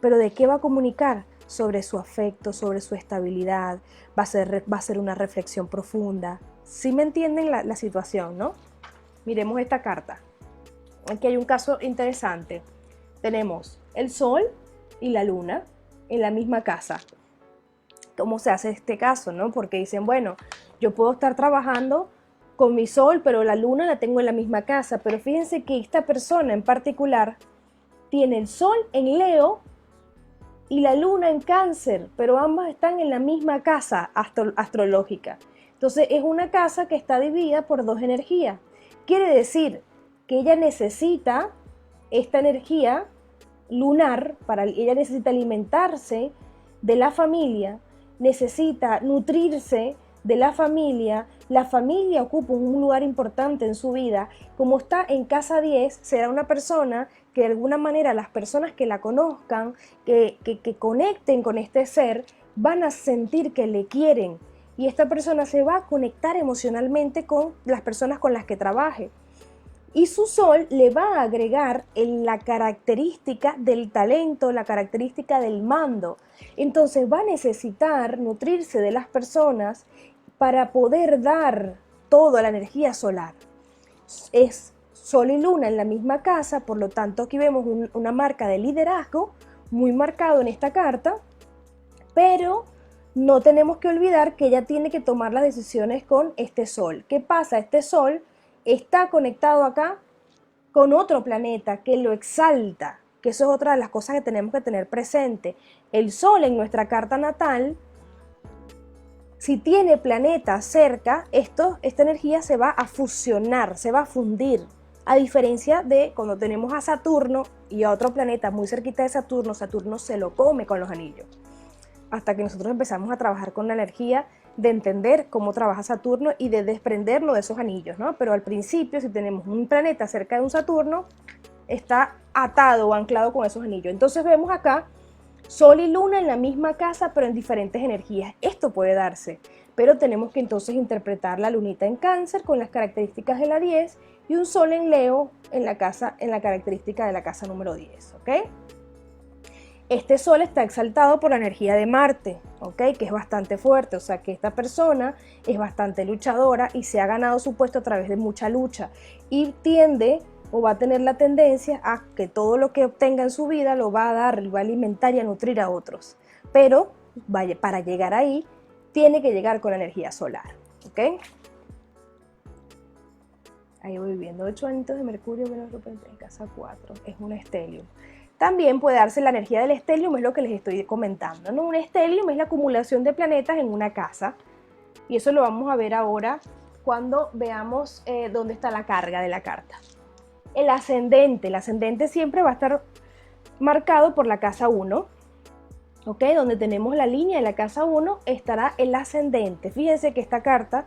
¿Pero de qué va a comunicar? Sobre su afecto, sobre su estabilidad, va a ser una reflexión profunda. ¿Sí me entienden la situación, no? Miremos esta carta. Aquí hay un caso interesante. Tenemos el sol y la luna en la misma casa. ¿Cómo se hace este caso, no? Porque dicen, bueno, yo puedo estar trabajando con mi sol, pero la luna la tengo en la misma casa. Pero fíjense que esta persona en particular tiene el sol en Leo y la luna en Cáncer, pero ambas están en la misma casa astrológica. Entonces es una casa que está dividida por dos energías. Quiere decir que ella necesita esta energía lunar, ella necesita alimentarse de la familia, necesita nutrirse de la familia ocupa un lugar importante en su vida. Como está en casa 10, será una persona que de alguna manera las personas que la conozcan, que conecten con este ser, van a sentir que le quieren y esta persona se va a conectar emocionalmente con las personas con las que trabaje. Y su sol le va a agregar la característica del talento, la característica del mando. Entonces va a necesitar nutrirse de las personas para poder dar toda la energía solar. Es sol y luna en la misma casa, por lo tanto aquí vemos una marca de liderazgo muy marcado en esta carta, pero no tenemos que olvidar que ella tiene que tomar las decisiones con este sol. ¿Qué pasa? Este sol está conectado acá con otro planeta que lo exalta, que eso es otra de las cosas que tenemos que tener presente. El sol en nuestra carta natal, si tiene planetas cerca, esta energía se va a fusionar, se va a fundir. A diferencia de cuando tenemos a Saturno y a otro planeta muy cerquita de Saturno, Saturno se lo come con los anillos. Hasta que nosotros empezamos a trabajar con la energía de entender cómo trabaja Saturno y de desprenderlo de esos anillos, ¿no? Pero al principio, si tenemos un planeta cerca de un Saturno, está atado o anclado con esos anillos. Entonces vemos acá Sol y Luna en la misma casa, pero en diferentes energías. Esto puede darse, pero tenemos que entonces interpretar la lunita en Cáncer con las características de la 10 y un Sol en Leo en la característica de la casa número 10, ¿ok? Este Sol está exaltado por la energía de Marte, ¿ok? Que es bastante fuerte, o sea que esta persona es bastante luchadora y se ha ganado su puesto a través de mucha lucha y tiende o va a tener la tendencia a que todo lo que obtenga en su vida lo va a dar, lo va a alimentar y a nutrir a otros. Pero para llegar ahí, tiene que llegar con la energía solar, ¿ok? Ahí voy viendo 8 añitos de Mercurio, Venus en casa 4, es un estelium. También puede darse la energía del estelium, es lo que les estoy comentando, ¿no? Un estelium es la acumulación de planetas en una casa. Y eso lo vamos a ver ahora cuando veamos dónde está la carga de la carta. El ascendente siempre va a estar marcado por la casa 1, ¿ok? Donde tenemos la línea de la casa 1 estará el ascendente. Fíjense que esta carta,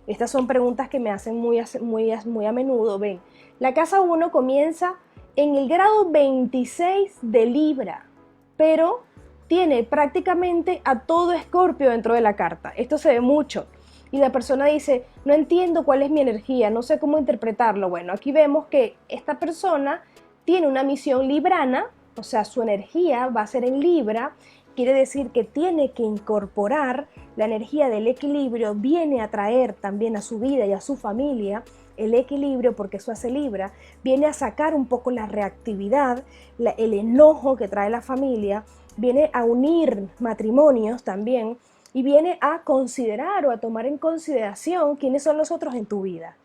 estas son preguntas que me hacen muy a menudo. Ven, la casa 1 comienza en el grado 26 de Libra, pero tiene prácticamente a todo Escorpio dentro de la carta. Esto se ve mucho. Y la persona dice, no entiendo cuál es mi energía, no sé cómo interpretarlo. Bueno, aquí vemos que esta persona tiene una misión librana, o sea, su energía va a ser en Libra, quiere decir que tiene que incorporar la energía del equilibrio, viene a traer también a su vida y a su familia el equilibrio, porque eso hace Libra, viene a sacar un poco la reactividad, el enojo que trae la familia, viene a unir matrimonios también, y viene a considerar o a tomar en consideración quiénes son los otros en tu vida.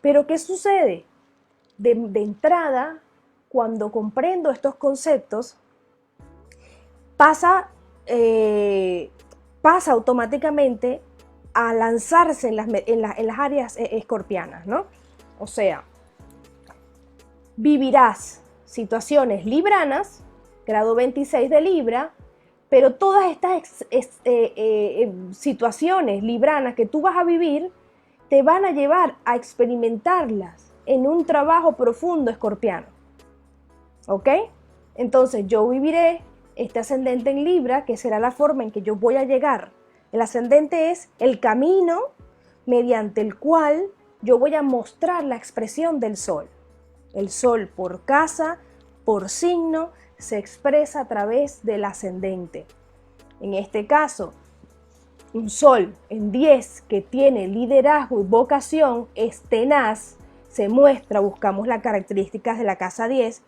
Pero ¿qué sucede? De entrada, cuando comprendo estos conceptos, pasa automáticamente a lanzarse en las áreas escorpianas, ¿no? O sea, vivirás situaciones libranas, grado 26 de Libra, pero todas estas situaciones libranas que tú vas a vivir te van a llevar a experimentarlas en un trabajo profundo escorpiano. ¿Ok? Entonces yo viviré este ascendente en Libra, que será la forma en que yo voy a llegar. El ascendente es el camino mediante el cual yo voy a mostrar la expresión del sol. El sol por casa, por signo, se expresa a través del ascendente. En este caso, un sol en 10 que tiene liderazgo y vocación es tenaz, se muestra, buscamos las características de la casa 10,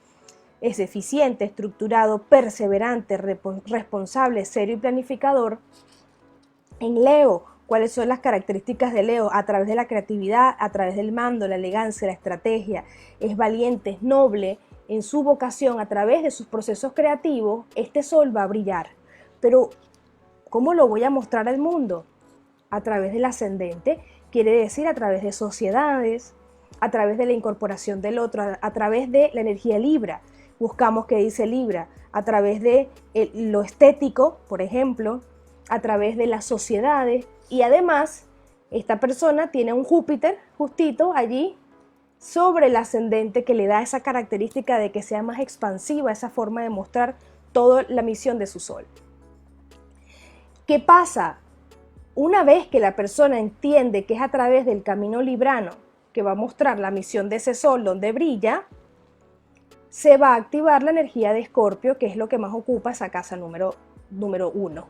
es eficiente, estructurado, perseverante, responsable, serio y planificador. En Leo, ¿cuáles son las características de Leo? A través de la creatividad, a través del mando, la elegancia, la estrategia, es valiente, es noble, en su vocación, a través de sus procesos creativos, este sol va a brillar. Pero, ¿cómo lo voy a mostrar al mundo? A través del ascendente, quiere decir a través de sociedades, a través de la incorporación del otro, a través de la energía Libra. Buscamos qué dice Libra, a través de lo estético, por ejemplo, a través de las sociedades, y además esta persona tiene un Júpiter justito allí sobre el ascendente que le da esa característica de que sea más expansiva, esa forma de mostrar toda la misión de su sol. ¿Qué pasa? Una vez que la persona entiende que es a través del camino librano que va a mostrar la misión de ese sol donde brilla, se va a activar la energía de Escorpio, que es lo que más ocupa esa casa número 1,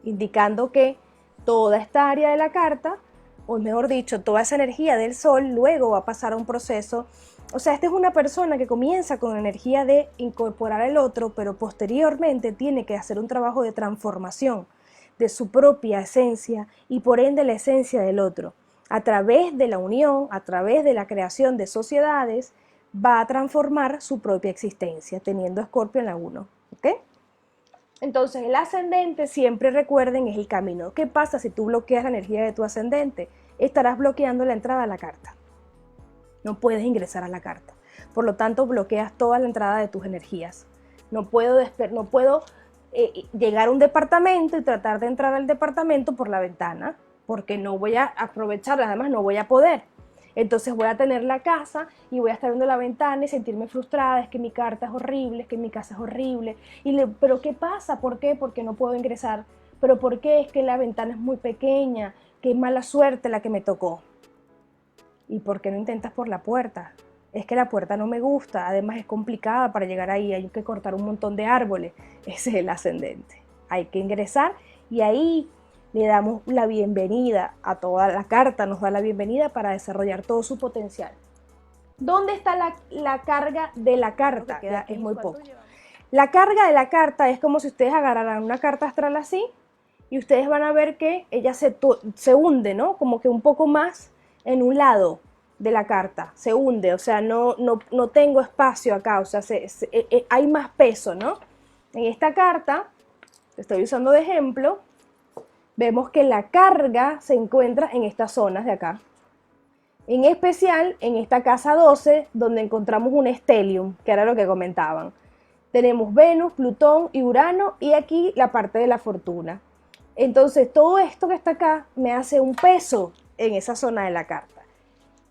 indicando que toda esta área de la carta, o mejor dicho, toda esa energía del sol luego va a pasar a un proceso. O sea, esta es una persona que comienza con la energía de incorporar al otro, pero posteriormente tiene que hacer un trabajo de transformación de su propia esencia y por ende la esencia del otro. A través de la unión, a través de la creación de sociedades, va a transformar su propia existencia, teniendo a Escorpio en la 1. ¿Ok? Entonces, el ascendente, siempre recuerden, es el camino. ¿Qué pasa si tú bloqueas la energía de tu ascendente? Estarás bloqueando la entrada a la carta. No puedes ingresar a la carta. Por lo tanto, bloqueas toda la entrada de tus energías. No puedo llegar a un departamento y tratar de entrar al departamento por la ventana, porque no voy a aprovecharla, además no voy a poder. Entonces voy a tener la casa y voy a estar viendo la ventana y sentirme frustrada, es que mi carta es horrible, es que mi casa es horrible. ¿Pero qué pasa? ¿Por qué? Porque no puedo ingresar. ¿Pero por qué? Es que la ventana es muy pequeña, qué mala suerte la que me tocó. ¿Y por qué no intentas por la puerta? Es que la puerta no me gusta, además es complicada para llegar ahí, hay que cortar un montón de árboles. Ese es el ascendente. Hay que ingresar y ahí le damos la bienvenida a toda la carta, nos da la bienvenida para desarrollar todo su potencial. ¿Dónde está la carga de la carta? Es muy poco. La carga de la carta es como si ustedes agarraran una carta astral así y ustedes van a ver que ella se hunde, ¿no? Como que un poco más en un lado de la carta, se hunde, o sea, no tengo espacio acá, o sea, hay más peso, ¿no? En esta carta, que estoy usando de ejemplo, vemos que la carga se encuentra en estas zonas de acá. En especial en esta casa 12, donde encontramos un stellium, que era lo que comentaban. Tenemos Venus, Plutón y Urano, y aquí la parte de la fortuna. Entonces, todo esto que está acá me hace un peso en esa zona de la carta.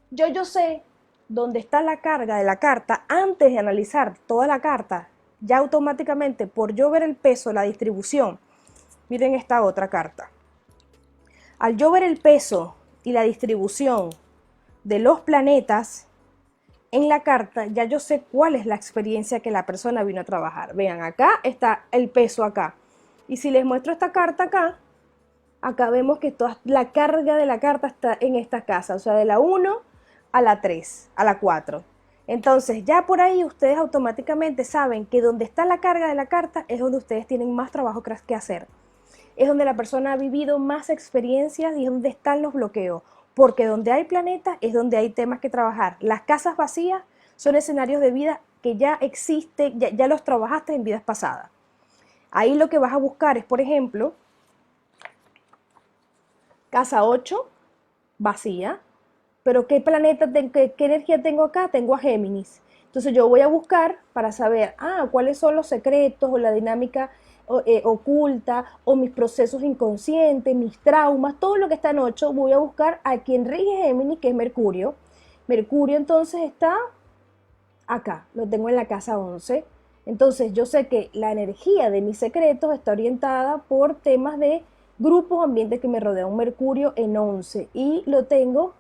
Yo sé dónde está la carga de la carta antes de analizar toda la carta, ya automáticamente por yo ver el peso, la distribución. Miren esta otra carta. Al yo ver el peso y la distribución de los planetas en la carta, ya yo sé cuál es la experiencia que la persona vino a trabajar. Vean, acá está el peso acá. Y si les muestro esta carta acá vemos que toda la carga de la carta está en esta casa, o sea, de la 1 a la 3, a la 4. Entonces, ya por ahí ustedes automáticamente saben que donde está la carga de la carta es donde ustedes tienen más trabajo que hacer. Es donde la persona ha vivido más experiencias y es donde están los bloqueos. Porque donde hay planetas es donde hay temas que trabajar. Las casas vacías son escenarios de vida que ya existen, ya los trabajaste en vidas pasadas. Ahí lo que vas a buscar es, por ejemplo, casa 8, vacía. Pero ¿qué planeta, qué energía tengo acá? Tengo a Géminis. Entonces yo voy a buscar para saber, cuáles son los secretos o la dinámica oculta o mis procesos inconscientes, mis traumas, todo lo que está en 8, voy a buscar a quien rige Géminis, que es Mercurio. Mercurio entonces está acá, lo tengo en la casa 11. Entonces yo sé que la energía de mis secretos está orientada por temas de grupos, ambientes que me rodean. Un Mercurio en 11 y lo tengo,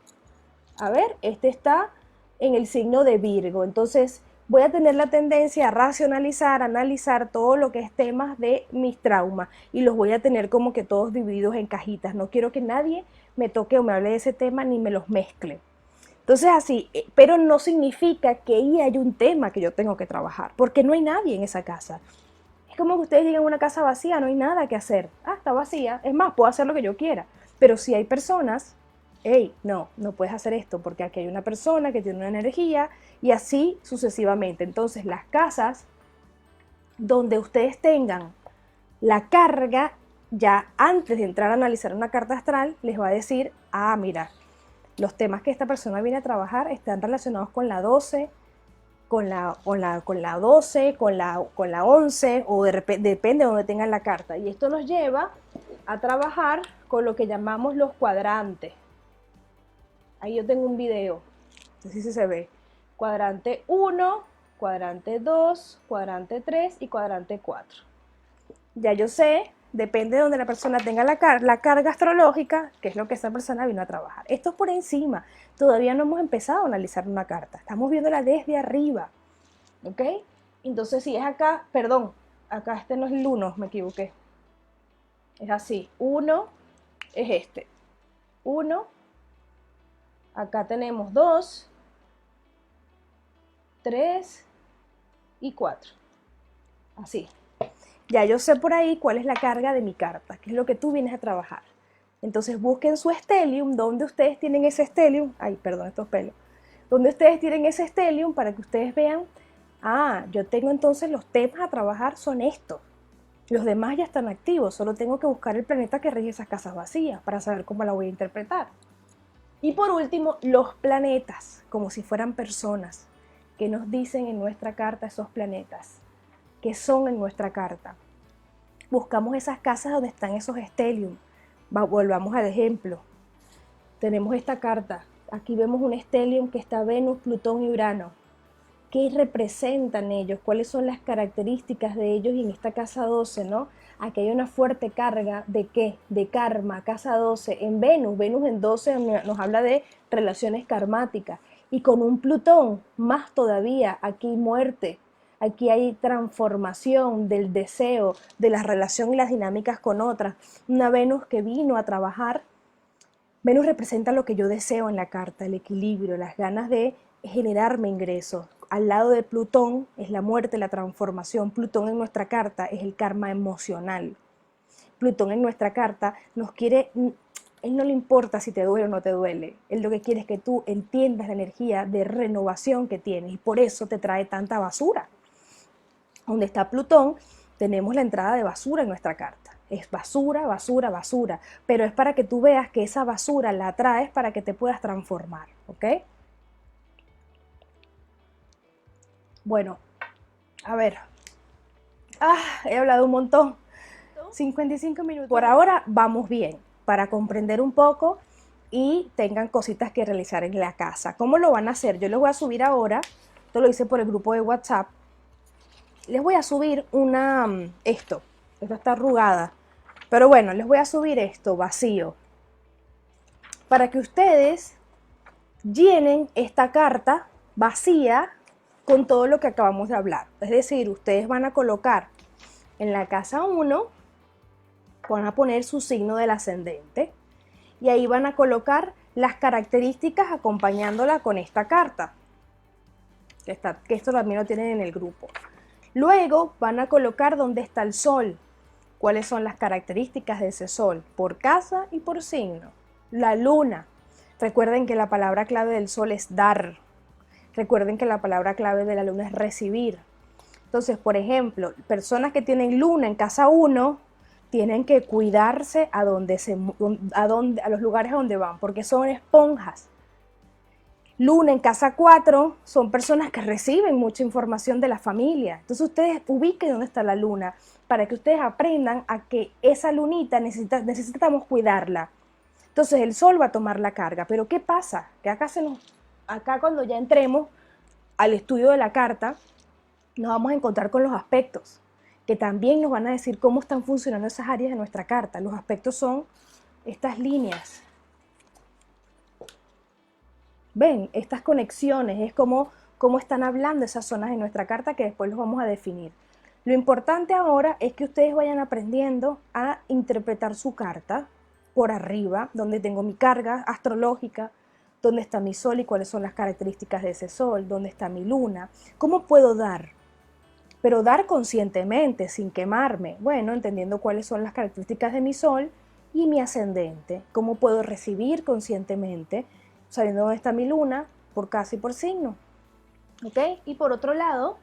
a ver, este está en el signo de Virgo. Entonces voy a tener la tendencia a racionalizar, analizar todo lo que es temas de mis traumas y los voy a tener como que todos divididos en cajitas. No quiero que nadie me toque o me hable de ese tema ni me los mezcle. Entonces así, pero no significa que ahí hay un tema que yo tengo que trabajar, porque no hay nadie en esa casa. Es como que ustedes llegan a una casa vacía, no hay nada que hacer. Está vacía, es más, puedo hacer lo que yo quiera. Pero si hay personas hey, no, no puedes hacer esto porque aquí hay una persona que tiene una energía y así sucesivamente. Entonces las casas donde ustedes tengan la carga, ya antes de entrar a analizar una carta astral, les va a decir, ah, mira, los temas que esta persona viene a trabajar están relacionados con la 12, con la 12, con la 11, o depende de donde tengan la carta. Y esto nos lleva a trabajar con lo que llamamos los cuadrantes. Ahí yo tengo un video, no sé si se ve. Cuadrante 1, cuadrante 2, cuadrante 3 y cuadrante 4. Ya yo sé, depende de donde la persona tenga la carga astrológica, que es lo que esa persona vino a trabajar. Esto es por encima, todavía no hemos empezado a analizar una carta, estamos viéndola desde arriba, ¿ok? Entonces si es acá, perdón, acá este no es el 1, me equivoqué. Es así, 1 es este, 1, acá tenemos 2, 3 y 4, así. Ya yo sé por ahí cuál es la carga de mi carta, qué es lo que tú vienes a trabajar. Entonces busquen su stellium, donde ustedes tienen ese stellium, ay, perdón, estos pelos, donde ustedes tienen ese stellium para que ustedes vean, ah, yo tengo entonces los temas a trabajar son estos. Los demás ya están activos, solo tengo que buscar el planeta que rige esas casas vacías para saber cómo la voy a interpretar. Y por último, los planetas, como si fueran personas, que nos dicen en nuestra carta esos planetas, que son en nuestra carta. Buscamos esas casas donde están esos stellium. Volvamos al ejemplo. Tenemos esta carta. Aquí vemos un stellium que está Venus, Plutón y Urano. ¿Qué representan ellos? ¿Cuáles son las características de ellos? Y en esta casa 12, ¿no? Aquí hay una fuerte carga de ¿qué? De karma, casa 12. En Venus, Venus en 12 nos habla de relaciones karmáticas. Y con un Plutón, más todavía, aquí muerte. Aquí hay transformación del deseo, de la relación y las dinámicas con otras. Una Venus que vino a trabajar. Venus representa lo que yo deseo en la carta, el equilibrio, las ganas de generarme ingresos. Al lado de Plutón es la muerte, la transformación. Plutón en nuestra carta es el karma emocional. Plutón en nuestra carta nos quiere, él no le importa si te duele o no te duele. Él lo que quiere es que tú entiendas la energía de renovación que tienes y por eso te trae tanta basura. Donde está Plutón, tenemos la entrada de basura en nuestra carta. Es basura, basura, basura. Pero es para que tú veas que esa basura la traes para que te puedas transformar, ¿ok? Bueno, a ver. He hablado un montón. 55 minutos. Por ahora vamos bien, para comprender un poco y tengan cositas que realizar en la casa. ¿Cómo lo van a hacer? Yo les voy a subir ahora, esto lo hice por el grupo de WhatsApp, les voy a subir esto está arrugada, pero bueno, les voy a subir esto vacío, para que ustedes llenen esta carta vacía con todo lo que acabamos de hablar. Es decir, ustedes van a colocar en la casa 1, van a poner su signo del ascendente y ahí van a colocar las características acompañándola con esta carta, que esto también lo tienen en el grupo. Luego van a colocar dónde está el sol, cuáles son las características de ese sol, por casa y por signo. La luna, recuerden que la palabra clave del sol es dar, recuerden que la palabra clave de la luna es recibir. Entonces, por ejemplo, personas que tienen luna en casa 1 tienen que cuidarse a los lugares a donde van, porque son esponjas. Luna en casa 4 son personas que reciben mucha información de la familia. Entonces ustedes ubiquen dónde está la luna para que ustedes aprendan a que esa lunita necesitamos cuidarla. Entonces el sol va a tomar la carga. Pero ¿qué pasa? Que acá cuando ya entremos al estudio de la carta, nos vamos a encontrar con los aspectos, que también nos van a decir cómo están funcionando esas áreas de nuestra carta. Los aspectos son estas líneas. Ven, estas conexiones, es como están hablando esas zonas en nuestra carta que después los vamos a definir. Lo importante ahora es que ustedes vayan aprendiendo a interpretar su carta por arriba, donde tengo mi carga astrológica, dónde está mi sol y cuáles son las características de ese sol, dónde está mi luna, cómo puedo dar, pero dar conscientemente, sin quemarme, bueno, entendiendo cuáles son las características de mi sol y mi ascendente, cómo puedo recibir conscientemente, sabiendo dónde está mi luna, por casa y por signo. ¿Ok? Y por otro lado,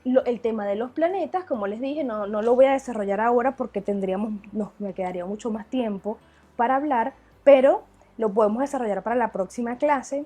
el tema de los planetas, como les dije, no lo voy a desarrollar ahora porque me quedaría mucho más tiempo para hablar, pero lo podemos desarrollar para la próxima clase.